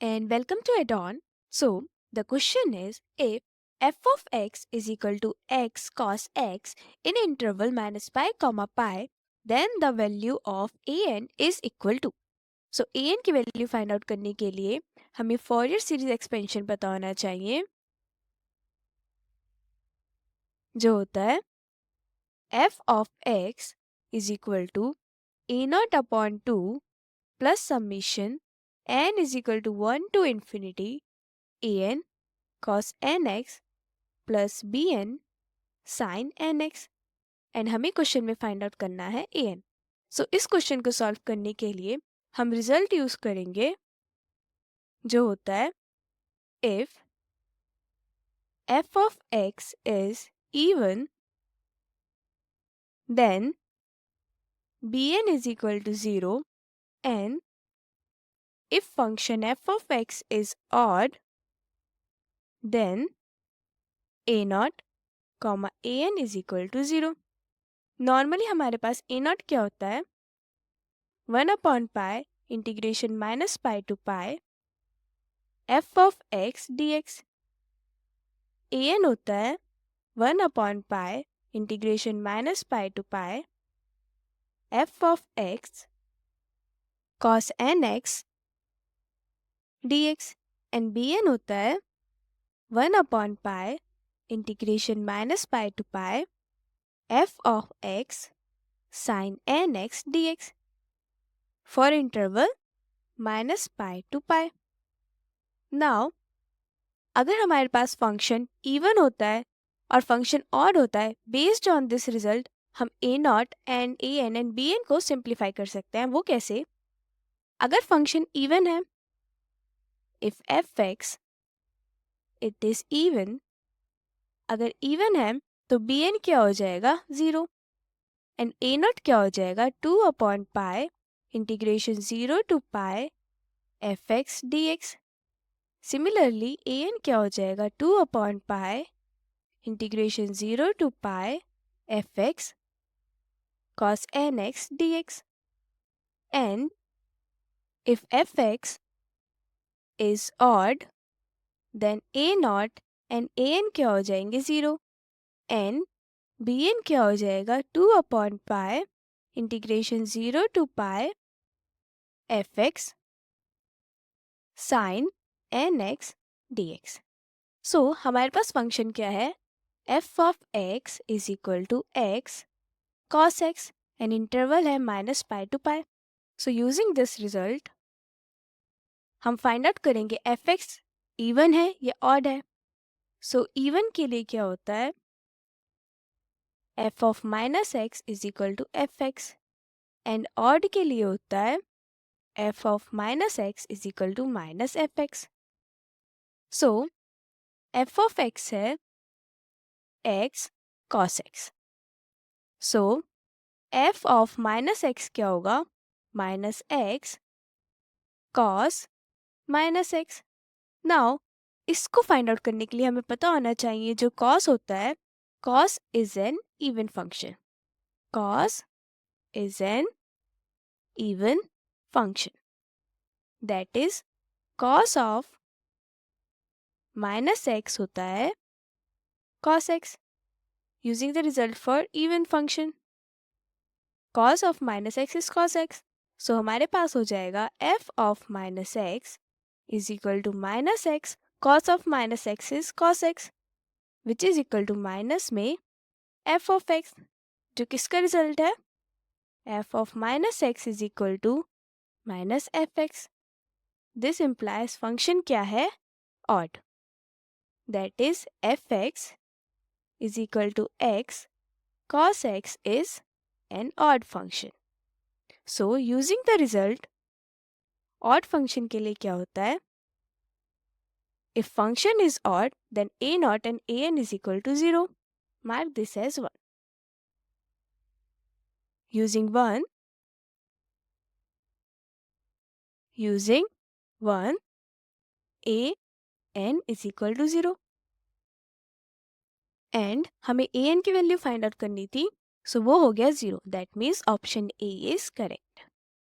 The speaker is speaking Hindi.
and welcome to Add-on. So, the question is if f of x is equal to x cos x in interval minus pi comma pi, then the value of an is equal to. So, an की वैल्यू फाइंड आउट करने के लिए हमें फॉरियर सीरीज एक्सपेंशन पता होना चाहिए जो होता है f of x is equal to a naught upon 2 plus summation n is equal to 1 to infinity an cos nx plus b n sine n x and हमें क्वेश्चन में फाइंड आउट करना है ए एन. सो इस क्वेश्चन को सॉल्व करने के लिए हम रिजल्ट यूज करेंगे जो होता है if f of x is even then b n is equal to 0 and if function f of x is odd then a naught comma a n is equal to 0. Normally हमारे पास ए नॉट क्या होता है 1 upon pi integration minus pi to pi f of x d x. A n होता है 1 upon pi integration minus pi to pi f of x cos n x d x and b n होता है 1 upon pi integration minus pi to pi f of x sine n x d x for interval minus pi to pi. Now अगर हमारे पास फंक्शन इवन होता है और फंक्शन ऑड होता है बेस्ड ऑन दिस रिजल्ट हम a not and a n and b n को सिंप्लीफाई कर सकते हैं. वो कैसे? अगर फंक्शन इवन है if f x it is even, अगर इवन है तो बी एन क्या हो जाएगा 0 एंड ए नॉट क्या हो जाएगा 2 upon pi integration 0 to pi f x d x. Similarly a n क्या हो जाएगा 2 upon pi integration 0 to pi f x cos n x d x. And if f x is odd then a not and a n क्या हो जाएंगे 0 एंड बी एन क्या हो जाएगा 2 upon pi integration 0 to pi f x sine n x d x. So हमारे पास फंक्शन क्या है f of x is equal to x cos x and interval है minus pi to pi. So using this result हम फाइंड आउट करेंगे एफ एक्स इवन है या ऑड है. सो इवन के लिए क्या होता है f of minus x is equal to f x and odd के लिए होता है f of minus x is equal to minus f x. So f of x है x cos x. So f of minus x क्या होगा minus x cos minus x. Now इसको फाइंड आउट करने के लिए हमें पता होना चाहिए जो कॉस होता है cos is an even function. Cos is an even function that is cos of minus x होता है cos x. Using the result for even function cos of minus x is cos x. So हमारे पास हो जाएगा f of minus x is equal to minus x cos of minus x is cos x which is equal to minus में एफ ऑफ एक्स जो किसका रिजल्ट है f of minus x is equal to minus f x. This implies function क्या है odd that is f x is equal to x cos x is an odd function. So using the result odd function के लिए क्या होता है if function is odd then a naught and a n is equal to 0. Mark this as 1. Using 1 a n is equal to 0 and हमें ए एन की वैल्यू फाइंड आउट करनी थी. सो वो हो गया 0. That means option A is correct.